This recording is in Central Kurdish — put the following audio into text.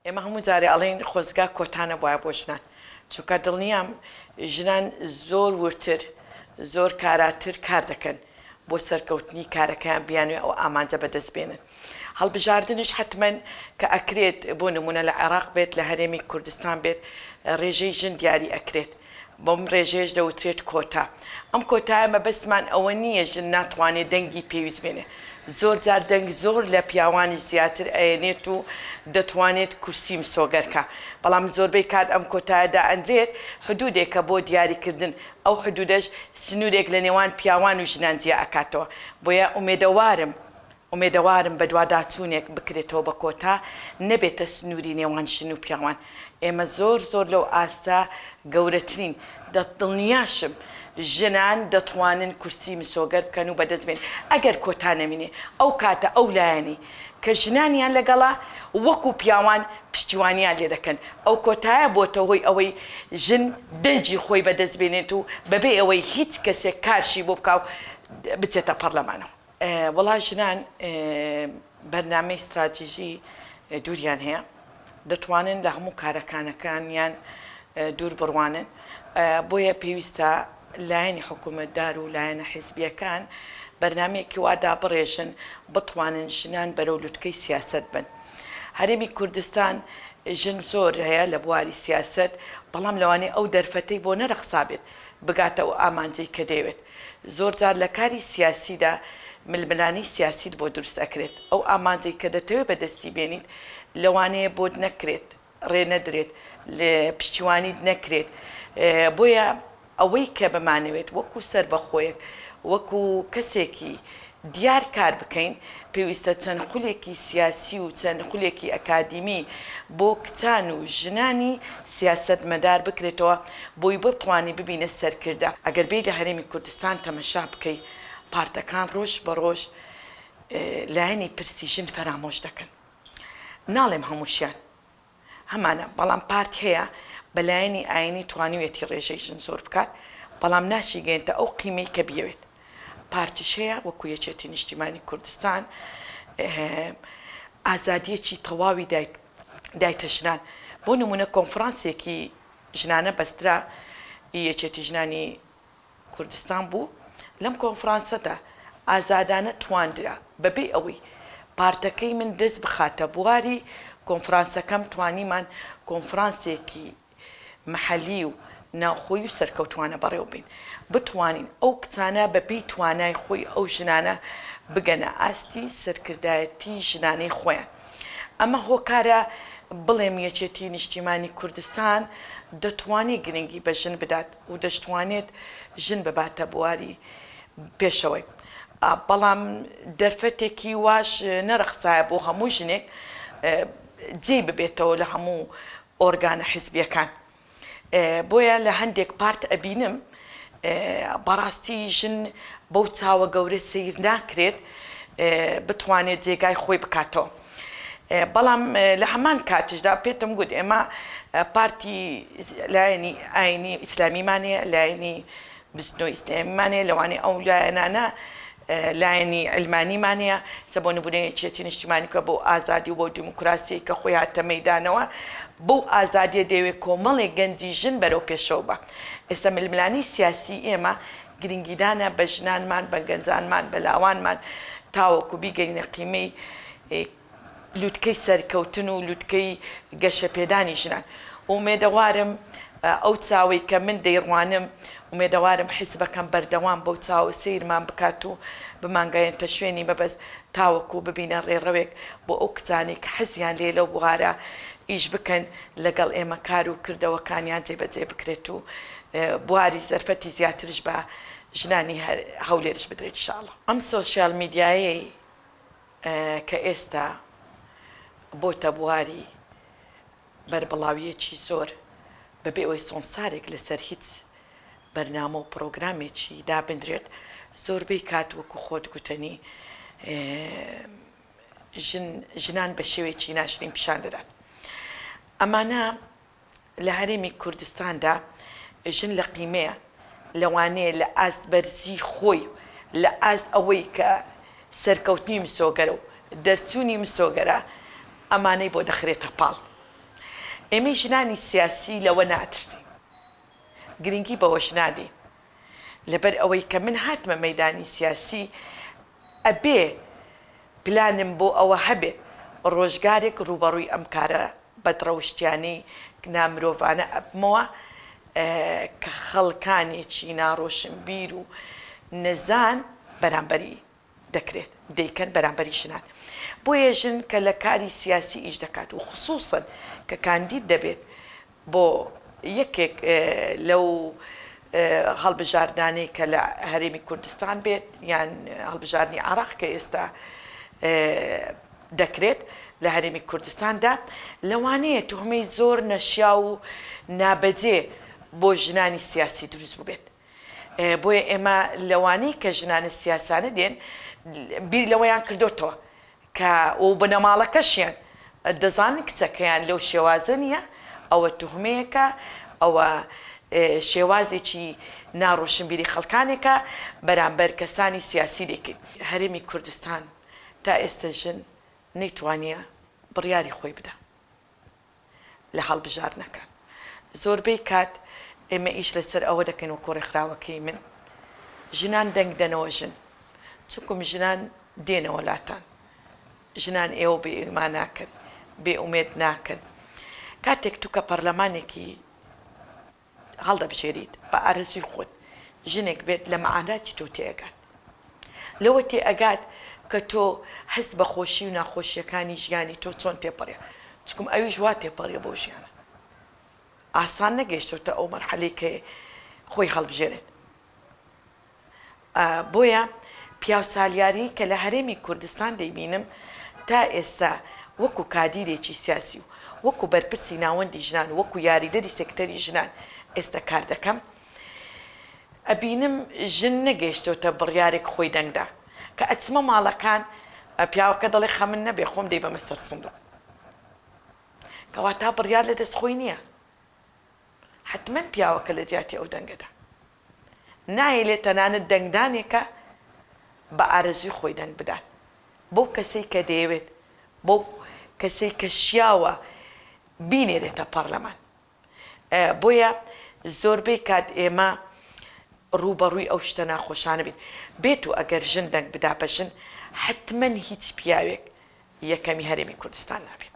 ئێمە هەموو جارێ ئەڵێن خۆزگا کۆتانە وایە بۆ ژنان چونکە دڵنیام ژنان زۆر ورتر زۆر کاراتر کار دەکەن بۆ سەرکەوتنی کارەکەیان بیانوێ ئەو ئامانجە بەدەست بێنن. هەڵبژاردنش حتمەن کە ئەکرێت بۆ نمونە لە عێراق بێت لە هەرێمی کوردستان بێت ڕێژەی ژن دیاری ئەکرێت بۆم ڕێژەیەش دەوترێت کۆتا. ئەم کۆتایە مەبەستمان ئەوە نییە ژن ناتوانێت دەنگی پێویست بێنێ. زۆر جار دەنگ زۆر لە پیاوانی زیاتر ئەێنێت و دەتوانێت کورسی مسۆگەرکە، بەڵام زۆربەی کات ئەم کۆتایەدا ئەندرێت حدودێکە بۆ دیاریکردن ئەو حدودەش سنوورێک لە نێوان پیاوان و ژنان جیا ئەکاتەوە. بۆیە ئومێدەوارم بە دوواداچوونێک بکرێتەوە بە کۆتا نەبێتە سنووری نێوان ژن و پیاوان. ئێمە زۆر لەو ئاستا گەورەترین دڵنیاشم ژنان دەتوانن کورسی مسۆگەر بکەن و بەدەستبێن ئەگەر کۆتا نەمینێ ئەو کاتە ئەو لایەنی کە ژنانیان لەگەڵا وەکو پیاوان پشتیوانیان لێ دەکەن. ئەو کۆتایە بۆتە هۆی ئەوەی ژن دەنجی خۆی بەدەستبێنێت و بەبێ ئەوەی هیچ کەسێک کارشی بۆ بکاو بچێتە پەرلەمانەوە. وڵا ژنان بەرنامەی استراتیژی دووریان هەیە، دەتوانن لە هەموو کارەکانەکانیان دوور بڕوانن. بۆیە پێویستە لایەنی حکوومەتدار و لایەنە حیزبیەکان بەرنامەیەکی وادا بڕێژن بتوانن ژنان بەرەو لوتکەی سیاست بن. هەرێمی کوردستان ژن زۆر هەیە لە بواری سیاست، بەڵام لەوانەیە ئەو دەرفەتەی بۆ نەرەخسابێت بگاتە ئەو ئامانجەی کە دەیەوێت. زۆر جار لە کاری سیاسیدا ململانی سیاسیت بۆ دروست ئەکرێت. ئەو ئامانجەی کە دەتەوێت بەدەستی بێنیت لەوانەیە بۆت نەکرێت، ڕێ نەدرێت، لە پشتیوانیت نەکرێت. بۆیە ئەوەی کە بمانەوێت وەکو سەر بەخۆیەک وەکو کەسێکی دیار کار بکەین پێویستە چەند خولێکی سیاسی و چەند خولێکی ئەکادیمی بۆ کچان و ژنانی سیاست مەدار بکرێتەوە بۆی بتوانی ببینە سەرکردە. ئەگەر بێ لە هەرێمی کوردستان تەمەشا بکەی پارتەکان ڕۆژ بە ڕۆژ لایەنی پرسی ژن فەرامۆش دەکەن. ناڵێم هەمووشیان هەمانە، بەڵام پارت هەیە بەلایەنی ئاینی توانیوێتی ڕێژەی ژن زۆر بکات، بەڵام ناشیگەێنتە ئەو قیمەی کە بیەوێت. پارتیش هەیە وەکو یەکێتی نیشتیمانی کوردستان ئازادیەکی تەواوی دایتە ژنان. بۆ نمونە کۆنفرانسێکی ژنانە بەسترا یەکێتی ژنانی کوردستان بوو. لەم کۆنفرانسەدا ئازادانە تواندرا بەبێ ئەوەی پارتەکەی من دەست بخاتە بواری کۆنفرانسەکەم توانیمان کۆنفرانسێکی محەلی و ناوخۆی و سەرکەوتوانە بەڕێوە بین، بتوانین ئەو کچانە بەپێی توانای خۆی ئەو ژنانە بگەنە ئاستی سەرکردایەتی ژنانەی خۆیان. ئەمە هۆکارە بڵێم یەکێتی نیشتیمانی کوردستان دەتوانێت گرنگی بە ژن بدات و دەشتوانێت ژن بباتە بواری پێشەوەی. بەڵام دەرفەتێکی واش نەرەخسایە بۆ هەموو ژنێک جێ ببێتەوە لە هەموو ئۆرگانە حیزبیەکان. بۆیە لە هەندێک پارت ئەبینم بەڕاستی ژن بەو چاوە گەورە سیر ناکرێت بتوانێت جێگای خۆی بکاتەوە. بەڵام لە هەمان کاتشدا پێتم گوت ئێمە پارتی لایەنی ئاینی ئیسلامیمانەیە، لایەنی بستنەوەی ئیسلامیمانەیە، لەوانەیە ئەو لایەنانە لایەنی علمانیمانەیە سە بۆ نمونە یەکێتی نیشتیمانی کە بۆ ئازادی و بۆ دیموکراسی کە خۆی هاتە مەیدانەوە بۆ ئازادیە دەوێت کۆمەڵێک گەنجی ژن بەرەو پێشەوە بە. ئێستا ململانی سیاسی ئێمە گرنگیدانە بە ژنانمان، بە گەنجانمان، بە لاوانمان تاوەکو بیگەینە قیمەی لوتکەی سەرکەوتن و لوتکەی گەشەپێدانی ژنان. ئومێدەوارم ئەو چاوەی کە من دەیڕوانم ئومێدەوارم حیزبەکەم بەردەوام بەو چاوە سیرمان بکات و بمانگەیەنتە شوێنی بەبەست تاوەکو ببینە ڕێڕەوێک بۆ ئەو کچانێک کە حەزیان لێ لەو بوارە ئیش بکەن لەگەڵ ئێمە کار و کردەوەکانیان جێبەجێ بکرێت و بواری زەرفەتی زیاترش بە ژنانی هەولێرش بدرێت ئینشاءڵڵا. ئەم سۆشیال میدیایەی کە ئێستا بۆتە بواری بەربڵاویەکی زۆر بەبێ ئەوەی سۆنسارێک لەسەر هیچ بەرنامە و پرۆگرامێکی دابدرێت زۆربەی کات وەکو خۆت گوتنی ژنان بە شێوێکی ناشرین پیشان دەدات. ئەمانە لە هەرێمی کوردستاندا ژن لە قیمەیە لەوانەیە لە ئاست بەرزی خۆی لە ئاست ئەوەی کە سەرکەوتنی مسۆگەرە و دەرچوونی مسۆگەرە ئەمانەی بۆ دەخرێتە پاڵ. ئێمەی ژنانی سیاسی لەوە ناترسین گرنگی بەوەش نادەین لەبەر ئەوەی کە من هاتمە مەیدانی سیاسی ئەبێ پلانم بۆ ئەوە هەبێت ڕۆژگارێک ڕوبەڕووی ئەم کارە بەدڕەوشتیانەی نامرۆڤانە ئەبمەوە کە خەڵکانێکی ناڕۆشنبیر و نەزان بەرامبەری دەکرێت دەیکەن بەرامبەری ژنان بۆیە ژن کە لە کاری سیاسی ئیش دەکات و خصوصن کە کاندید دەبێت بۆ یەکێک لەو هەڵبژاردانەی کە لە هەرێمی کوردستان بێت یان هەڵبژاردننی عراق کە ئێستا دەکرێت لە هەرێمی کوردستاندا لەوانەیە توهمەی زۆر نەشیا و نابەجێ بۆ ژنانی سیاسی دروست بووبێت بۆیە ئێمە لەوانەی کە ژنانە سیاسانە دێن بیر لەوەیان کردوتەوە کە ئەو بنەماڵەکەشیان دەزانن کچەکەیان لەو شێوازە نیە ئەوە توهمەیەکە ئەوە شێوازێکی ناڕۆشنبیری خەڵکانێکە بەرامبەر کەسانی سیاسی دەکەین هەرێمی کوردستان تا ئێستا ژن نەیتوانیە بڕیاری خۆی بدە لە هەڵبژاردنەکە زۆربەی کات ئێمە ئیش لەسەر ئەوە دەکەین و کۆڕێکخراوەکەی من ژنان دەنگ دەنەوە ژن چونکم ژنان دێنەوە لاتان ژنان ئێوە بێ ئیمان ناکەن بێ ئومێد ناکەن کاتێک تو کە پەرلەمانێکی هەڵدەبژێریت بە ئارەزوی خۆت ژنێک بێت لە مەعاناتی تۆ تێئەگات لەوە تێئەگات کە تۆ هەست بە خۆشی و ناخۆشیەکانی ژیانی تۆ چۆن تێپەڕێ چکم ئەویش وا تێپەڕێ بۆ ژیانە ئاسان نەگەیشتۆتە ئەو مەرحەلەی کە خۆی هەڵبژێرێت بۆیە پیاو سالیاری کە لە هەرێمی کوردستان دەیبینم تا ئێستا وەکو کادیرێکی سیاسی و وەکو بەرپرسی ناوەندی ژنان وەکو یاریدەری سێکتەری ژنان ئێستا کار دەکەم ئەبینم ژن نەگەیشتۆتە بڕیارێک خۆی دەنگدا کە ئەچمە ماڵەکان پیاوەکە دەڵێ خەمن نەبێ خۆم دەی بەمە سەر سندوق کەواتە بڕیار لە دەست خۆی نییە حتمما پیاوەکە لە جیاتی ئەو دەنگەدا نایلێت تەنانەت دەنگدانێکە بە ئارەزوی خۆی دەنگ بدات بۆ کەسەی کە دەیەوێت بۆ کەسەی کە شیاوە بینێرێتە پەرلەمان بۆیە زۆربەی کات ئێمە ڕوبەڕووی ئەو شتە ناخۆشانە بین بێت و ئەگەر ژن دەنگ بدا بە ژن حتمما هیچ پیاوێک یەکەمی هەرێمی کوردستان نابێت